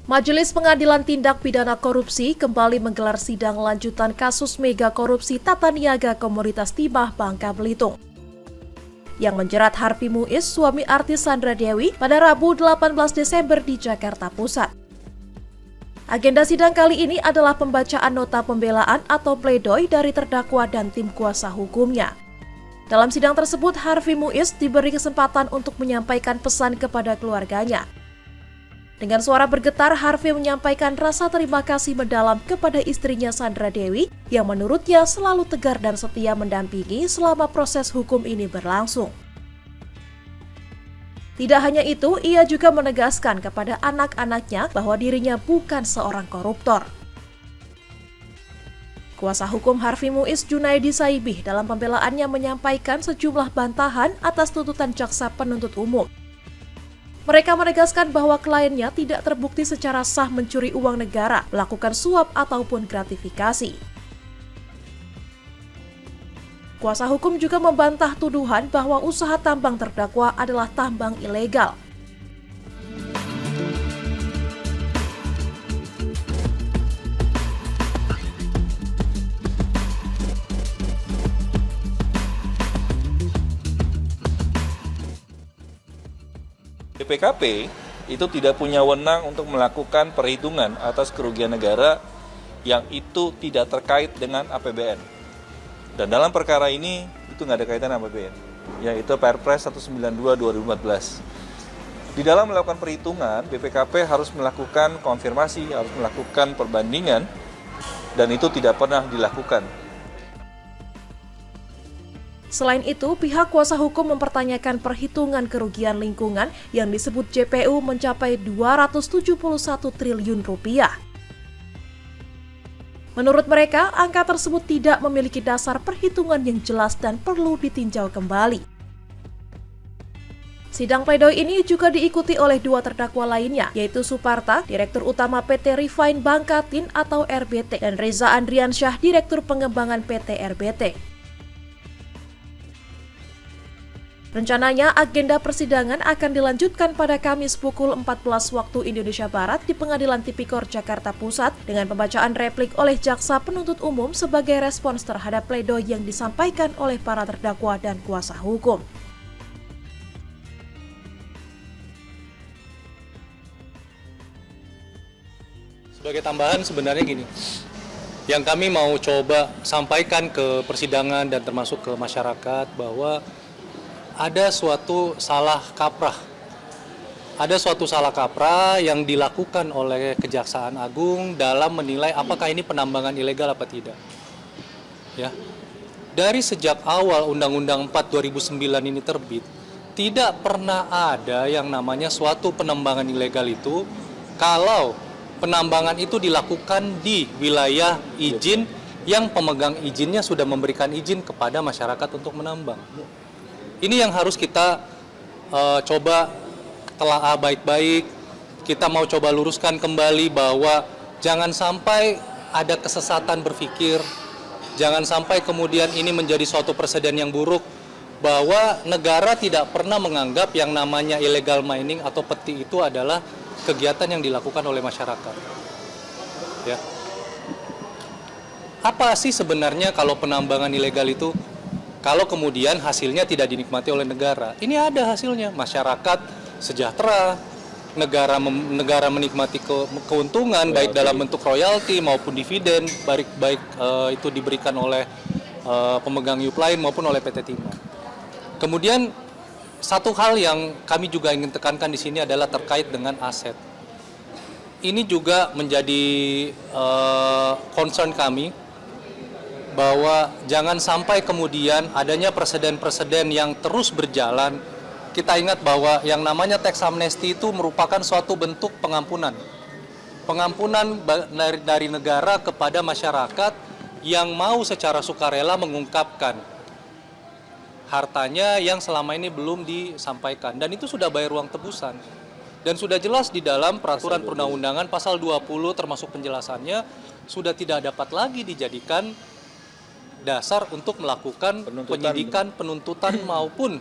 Majelis Pengadilan Tindak Pidana Korupsi kembali menggelar sidang lanjutan kasus mega korupsi tata niaga Komoditas Timah Bangka Belitung yang menjerat Harvey Muiz, suami artis Sandra Dewi, pada Rabu 18 Desember di Jakarta Pusat. Agenda sidang kali ini adalah pembacaan nota pembelaan atau pledoi dari terdakwa dan tim kuasa hukumnya. Dalam sidang tersebut, Harvey Muiz diberi kesempatan untuk menyampaikan pesan kepada keluarganya. Dengan suara bergetar, Harvey menyampaikan rasa terima kasih mendalam kepada istrinya Sandra Dewi yang menurutnya selalu tegar dan setia mendampingi selama proses hukum ini berlangsung. Tidak hanya itu, ia juga menegaskan kepada anak-anaknya bahwa dirinya bukan seorang koruptor. Kuasa hukum Harvey Muiz, Junaidi Saibih, dalam pembelaannya menyampaikan sejumlah bantahan atas tuntutan jaksa penuntut umum. Mereka menegaskan bahwa kliennya tidak terbukti secara sah mencuri uang negara, melakukan suap ataupun gratifikasi. Kuasa hukum juga membantah tuduhan bahwa usaha tambang terdakwa adalah tambang ilegal. BPKP itu tidak punya wewenang untuk melakukan perhitungan atas kerugian negara yang itu tidak terkait dengan APBN. Dan dalam perkara ini itu nggak ada kaitan dengan APBN, yaitu Perpres 192/2014. Di dalam melakukan perhitungan, BPKP harus melakukan konfirmasi, harus melakukan perbandingan, dan itu tidak pernah dilakukan. Selain itu, pihak kuasa hukum mempertanyakan perhitungan kerugian lingkungan yang disebut JPU mencapai 271 triliun rupiah. Menurut mereka, angka tersebut tidak memiliki dasar perhitungan yang jelas dan perlu ditinjau kembali. Sidang pledoi ini juga diikuti oleh dua terdakwa lainnya, yaitu Suparta, Direktur Utama PT Refine Bangka Tin atau RBT, dan Reza Andriansyah, Direktur Pengembangan PT RBT. Rencananya, agenda persidangan akan dilanjutkan pada Kamis pukul 14 waktu Indonesia Barat di Pengadilan Tipikor Jakarta Pusat dengan pembacaan replik oleh jaksa penuntut umum sebagai respons terhadap pledoi yang disampaikan oleh para terdakwa dan kuasa hukum. Sebagai tambahan sebenarnya gini, yang kami mau coba sampaikan ke persidangan dan termasuk ke masyarakat bahwa ada suatu salah kaprah. Ada suatu salah kaprah yang dilakukan oleh Kejaksaan Agung dalam menilai apakah ini penambangan ilegal apa tidak. Ya. Dari sejak awal Undang-Undang 4 2009 ini terbit, tidak pernah ada yang namanya suatu penambangan ilegal itu kalau penambangan itu dilakukan di wilayah izin yang pemegang izinnya sudah memberikan izin kepada masyarakat untuk menambang. Ini yang harus kita coba telaah baik-baik. Kita mau coba luruskan kembali bahwa jangan sampai ada kesesatan berpikir, jangan sampai kemudian ini menjadi suatu presiden yang buruk, bahwa negara tidak pernah menganggap yang namanya illegal mining atau peti itu adalah kegiatan yang dilakukan oleh masyarakat. Ya. Apa sih sebenarnya kalau penambangan ilegal itu? Kalau kemudian hasilnya tidak dinikmati oleh negara, ini ada hasilnya, masyarakat sejahtera, negara menikmati keuntungan baik dalam bentuk royalti maupun dividen, baik itu diberikan oleh pemegang Upline maupun oleh PT Timah. Kemudian satu hal yang kami juga ingin tekankan di sini adalah terkait dengan aset. Ini juga menjadi concern kami, bahwa jangan sampai kemudian adanya presiden-presiden yang terus berjalan. Kita ingat bahwa yang namanya tax amnesty itu merupakan suatu bentuk pengampunan. Pengampunan dari negara kepada masyarakat yang mau secara sukarela mengungkapkan hartanya yang selama ini belum disampaikan. Dan itu sudah bayar uang tebusan. Dan sudah jelas di dalam peraturan perundang-undangan pasal 20 termasuk penjelasannya sudah tidak dapat lagi dijadikan dasar untuk melakukan penyidikan, penuntutan maupun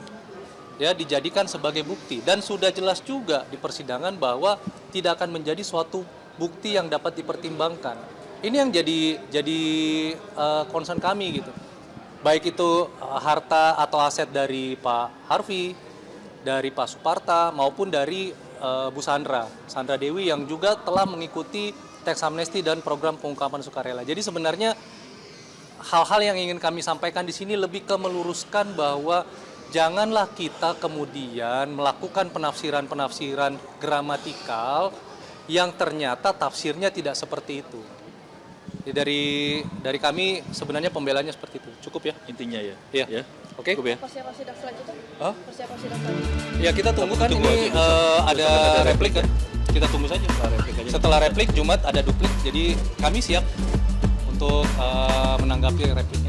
ya dijadikan sebagai bukti, dan sudah jelas juga di persidangan bahwa tidak akan menjadi suatu bukti yang dapat dipertimbangkan. Ini yang jadi concern kami gitu. Baik itu harta atau aset dari Pak Harvey, dari Pak Suparta maupun dari Bu Sandra Dewi yang juga telah mengikuti teks amnesti dan program pengungkapan sukarela. Jadi sebenarnya hal-hal yang ingin kami sampaikan di sini lebih ke meluruskan bahwa janganlah kita kemudian melakukan penafsiran-penafsiran gramatikal yang ternyata tafsirnya tidak seperti itu. Jadi dari kami sebenarnya pembelanya seperti itu. Cukup ya? Intinya ya. Iya. Ya. Oke. Cukup ya. Persiapan sidang selanjutnya? Hah? Persiapan sidang selanjutnya? Ya kita tunggu kan Tunggu ini aja. ada replik kan. Kita tunggu saja. Setelah replik Jumat ada duplik. Jadi kami siap untuk menanggapi repliknya.